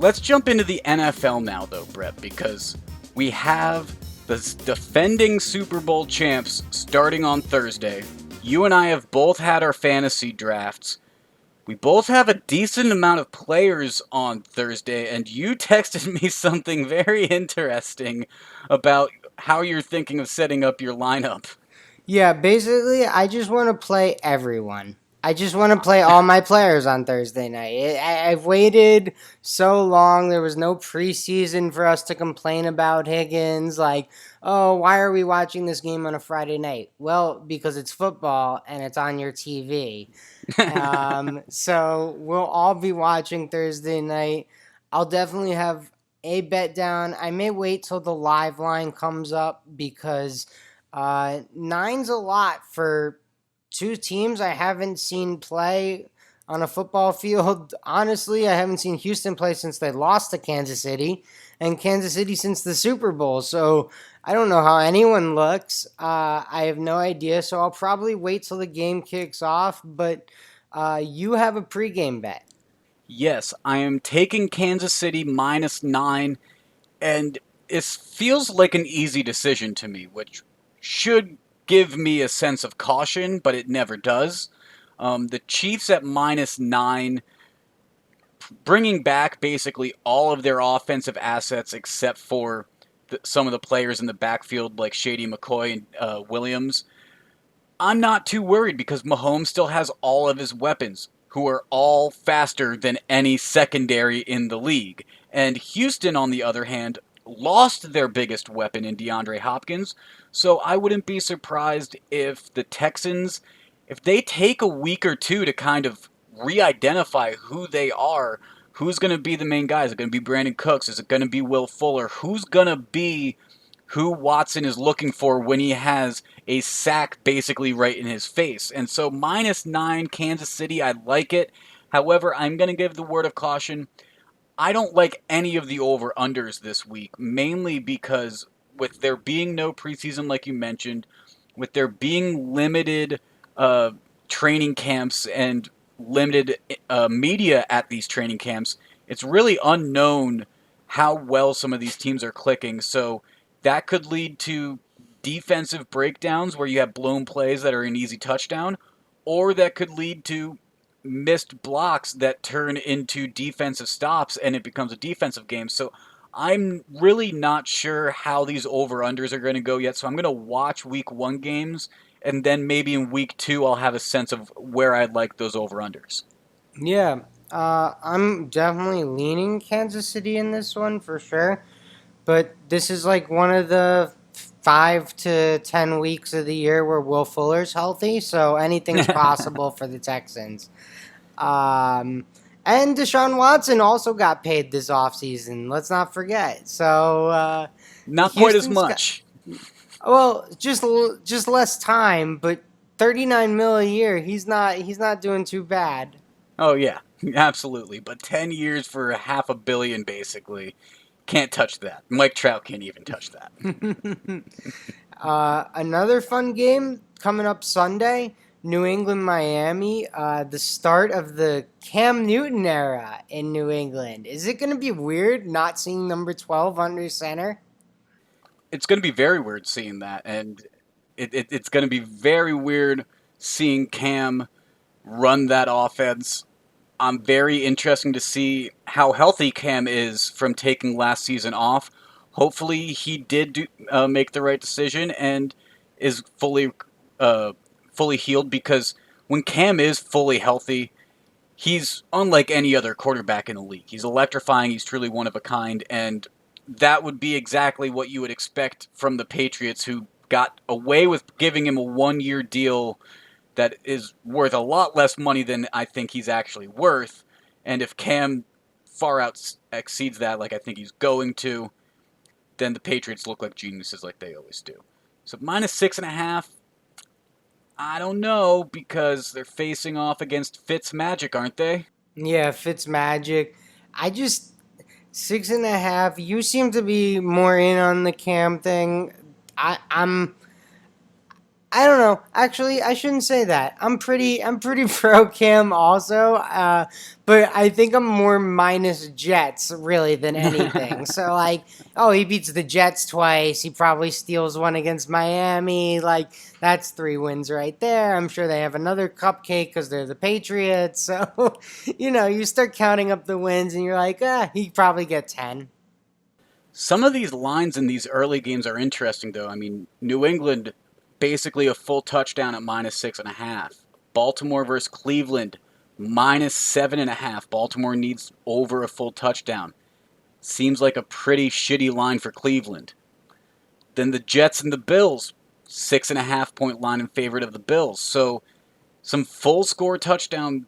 Let's jump into the NFL now, though, Brett, because we have the defending Super Bowl champs starting on Thursday. You and I have both had our fantasy drafts. We both have a decent amount of players on Thursday, and you texted me something very interesting about how you're thinking of setting up your lineup. Yeah, basically, I just want to play everyone. I just want to play all my players on Thursday night. I've waited so long. There was no preseason for us to complain about Higgins. Like, oh, why are we watching this game on a Friday night? Well, because it's football and it's on your TV. So we'll all be watching Thursday night. I'll definitely have a bet down. I may wait till the live line comes up because nine's a lot for two teams I haven't seen play on a football field. Honestly, I haven't seen Houston play since they lost to Kansas City, and Kansas City since the Super Bowl. So I don't know how anyone looks. I have no idea. So I'll probably wait till the game kicks off. But you have a pregame bet. Yes, I am taking Kansas City -9, and it feels like an easy decision to me, which should give me a sense of caution, but it never does. The Chiefs at -9, bringing back basically all of their offensive assets except for some of the players in the backfield like Shady McCoy and Williams. I'm not too worried because Mahomes still has all of his weapons, who are all faster than any secondary in the league. And Houston, on the other hand, lost their biggest weapon in DeAndre Hopkins, so I wouldn't be surprised if the Texans, if they take a week or two to kind of re-identify who they are, who's going to be the main guy? Is it going to be Brandon Cooks? Is it going to be Will Fuller? Who's going to be who Watson is looking for when he has a sack basically right in his face? And so -9 Kansas City, I like it. However, I'm going to give the word of caution. I don't like any of the over-unders this week, mainly because with there being no preseason, like you mentioned, with there being limited uh, training camps and limited media at these training camps, it's really unknown how well some of these teams are clicking. So that could lead to defensive breakdowns where you have blown plays that are an easy touchdown, or that could lead to missed blocks that turn into defensive stops and it becomes a defensive game. So I'm really not sure how these over-unders are going to go yet. So I'm going to watch week one games, and then maybe in week two I'll have a sense of where I'd like those over-unders. Yeah, I'm definitely leaning Kansas City in this one for sure. But this is like one of the 5 to 10 weeks of the year where Will Fuller's healthy, so anything's possible for the Texans. Um, and Deshaun Watson also got paid this offseason. Let's not forget. So Not quite as Houston's got much. just less time, but 39 mil a year. He's not doing too bad. Oh yeah, absolutely. But 10 years for $500 million basically. Can't touch that. Mike Trout can't even touch that. Another fun game coming up Sunday. New England, Miami, the start of the Cam Newton era in New England. Is it going to be weird not seeing number 12 under center? It's going to be very weird seeing that, and it's going to be very weird seeing Cam run that offense. I'm very interesting to see how healthy Cam is from taking last season off. Hopefully, he did make the right decision and is uh, fully healed, because when Cam is fully healthy, he's unlike any other quarterback in the league. He's electrifying. He's truly one of a kind, and that would be exactly what you would expect from the Patriots, who got away with giving him a 1-year deal that is worth a lot less money than I think he's actually worth. And if Cam far out exceeds that, like I think he's going to, then the Patriots look like geniuses like they always do. So -6.5, I don't know, because they're facing off against Fitz Magic, aren't they? Yeah, Fitzmagic. I just 6.5. You seem to be more in on the Cam thing. I'm I don't know. Actually, I shouldn't say that. I'm pretty pro Cam also. But I think I'm more minus Jets really than anything. So like, oh, he beats the Jets twice. He probably steals one against Miami. Like that's 3 wins right there. I'm sure they have another cupcake because they're the Patriots. So, you start counting up the wins and you're like, he probably get 10. Some of these lines in these early games are interesting, though. I mean, New England, basically a full touchdown at -6.5. Baltimore versus Cleveland, -7.5. Baltimore needs over a full touchdown. Seems like a pretty shitty line for Cleveland. Then the Jets and the Bills, 6.5 point line in favor of the Bills. So some full score touchdown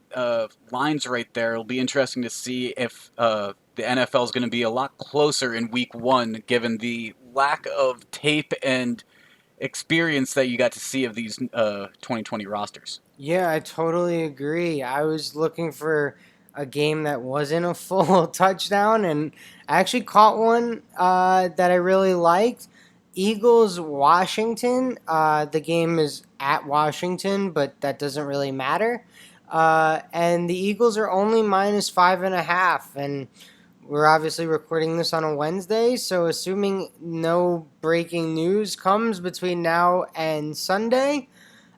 lines right there. It'll be interesting to see if the NFL is going to be a lot closer in week one, given the lack of tape and experience that you got to see of these 2020 rosters. Yeah, I totally agree. I was looking for a game that wasn't a full touchdown, and I actually caught one that I really liked. Eagles Washington. The game is at Washington, but that doesn't really matter. And the Eagles are only -5.5, and we're obviously recording this on a Wednesday, so assuming no breaking news comes between now and Sunday.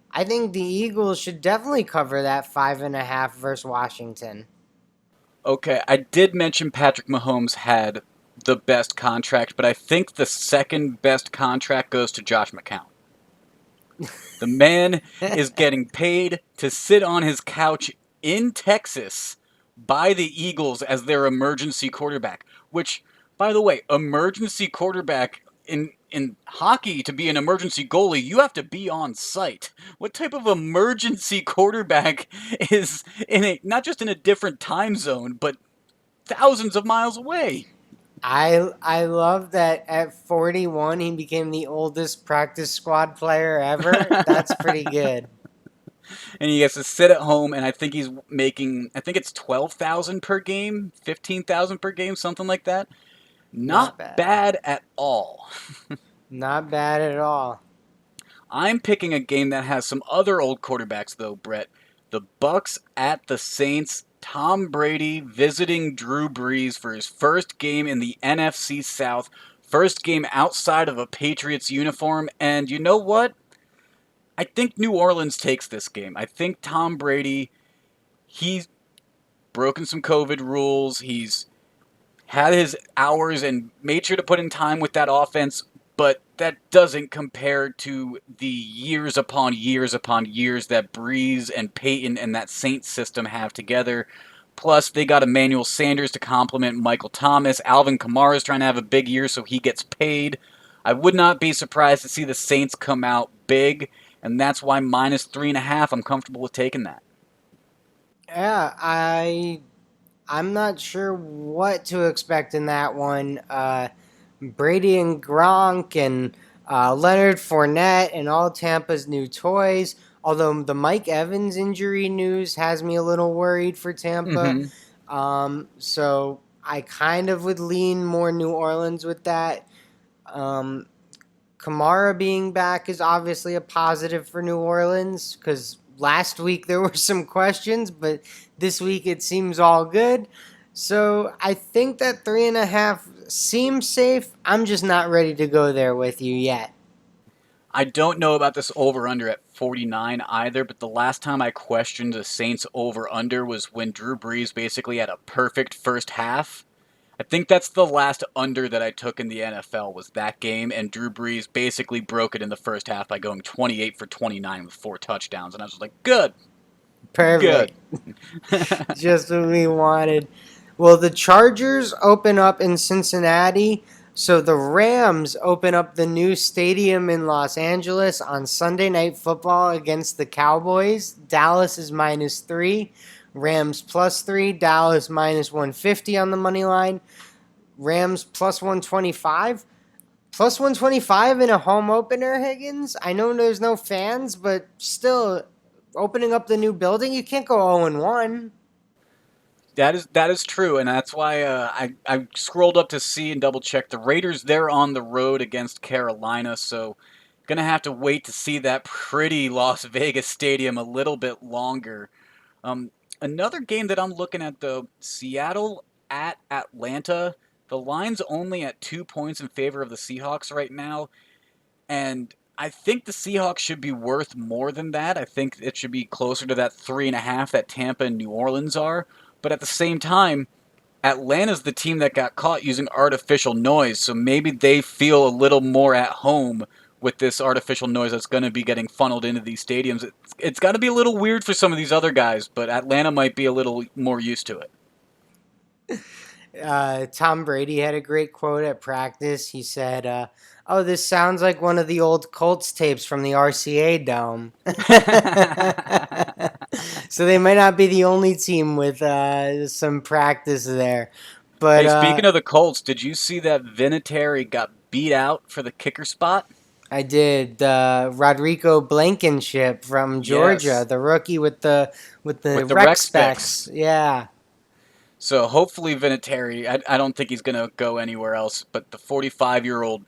I think the Eagles should definitely cover that 5.5 versus Washington. Okay, I did mention Patrick Mahomes had the best contract, but I think the second best contract goes to Josh McCown. The man is getting paid to sit on his couch in Texas by the Eagles as their emergency quarterback. Which, by the way, emergency quarterback in hockey, to be an emergency goalie, you have to be on site. What type of emergency quarterback is in a not just in a different time zone, but thousands of miles away? I love that at 41 he became the oldest practice squad player ever. That's pretty good. And he gets to sit at home, and I think he's making, I think it's 12,000 per game, 15,000 per game, something like that. Not Not bad. bad at all. Not bad at all. I'm picking a game that has some other old quarterbacks though, Brett. The Bucks at the Saints. Tom Brady visiting Drew Brees for his first game in the NFC South, first game outside of a Patriots uniform, and you know what? I think New Orleans takes this game. I think Tom Brady, he's broken some COVID rules. He's had his hours and made sure to put in time with that offense, but that doesn't compare to the years upon years that Breeze and Peyton and that Saints system have together. Plus, they got Emmanuel Sanders to complement Michael Thomas. Alvin Kamara is trying to have a big year, so he gets paid. I would not be surprised to see the Saints come out big, and that's why -3.5. I'm comfortable with taking that. Yeah, I'm not sure what to expect in that one. Brady and Gronk and Leonard Fournette and all Tampa's new toys. Although the Mike Evans injury news has me a little worried for Tampa. Mm-hmm. So I kind of would lean more New Orleans with that. Um, Kamara being back is obviously a positive for New Orleans because last week there were some questions, but this week it seems all good. So I think that 3.5 seems safe. I'm just not ready to go there with you yet. I don't know about this over under at 49 either, but the last time I questioned the Saints over under was when Drew Brees basically had a perfect first half. I think that's the last under that I took in the NFL was that game, and Drew Brees basically broke it in the first half by going 28 for 29 with 4 touchdowns, and I was just like, good, good. Perfect. Just what we wanted. Well, the Chargers open up in Cincinnati. So the Rams open up the new stadium in Los Angeles on Sunday Night Football against the Cowboys. Dallas is -3. Rams +3. Dallas -150 on the money line. Rams +125. +125 in a home opener, Higgins. I know there's no fans, but still, opening up the new building, you can't go 0-1. That is true, and that's why I scrolled up to see and double check the Raiders. They're on the road against Carolina, so Gonna have to wait to see that pretty Las Vegas stadium a little bit longer. Um, Another game that I'm looking at though, Seattle at Atlanta. The line's only at 2 points in favor of the Seahawks right now, and I think the Seahawks should be worth more than that. I think it should be closer to that 3.5 that Tampa and New Orleans are. But at the same time, Atlanta's the team that got caught using artificial noise, so maybe they feel a little more at home with this artificial noise that's going to be getting funneled into these stadiums. It's got to be a little weird for some of these other guys, but Atlanta might be a little more used to it. Tom Brady had a great quote at practice. He said, "Oh, this sounds like one of the old Colts tapes from the RCA Dome." So they might not be the only team with some practice there. But Hey, speaking of the Colts, did you see that Vinatieri got beat out for the kicker spot? I did Rodrigo Blankenship from Georgia, Yes, the rookie with the with the rec rec specs. specs. Yeah. So hopefully Vinatieri, I don't think he's going to go anywhere else, but the 45-year-old,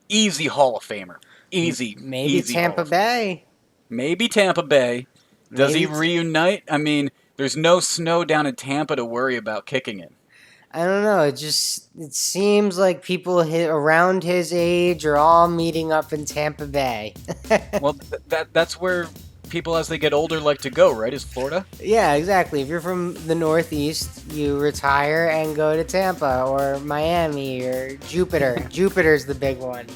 easy Hall of Famer. Easy, Maybe easy Hall Tampa of Famer. Bay. Maybe Tampa Bay. Does he Maybe reunite? I mean, there's no snow down in Tampa to worry about kicking in. I don't know. It seems like people around his age are all meeting up in Tampa Bay. Well, that's where people as they get older like to go, right? Is Florida? Yeah, exactly. If you're from the Northeast, you retire and go to Tampa or Miami or Jupiter. Jupiter's the big one.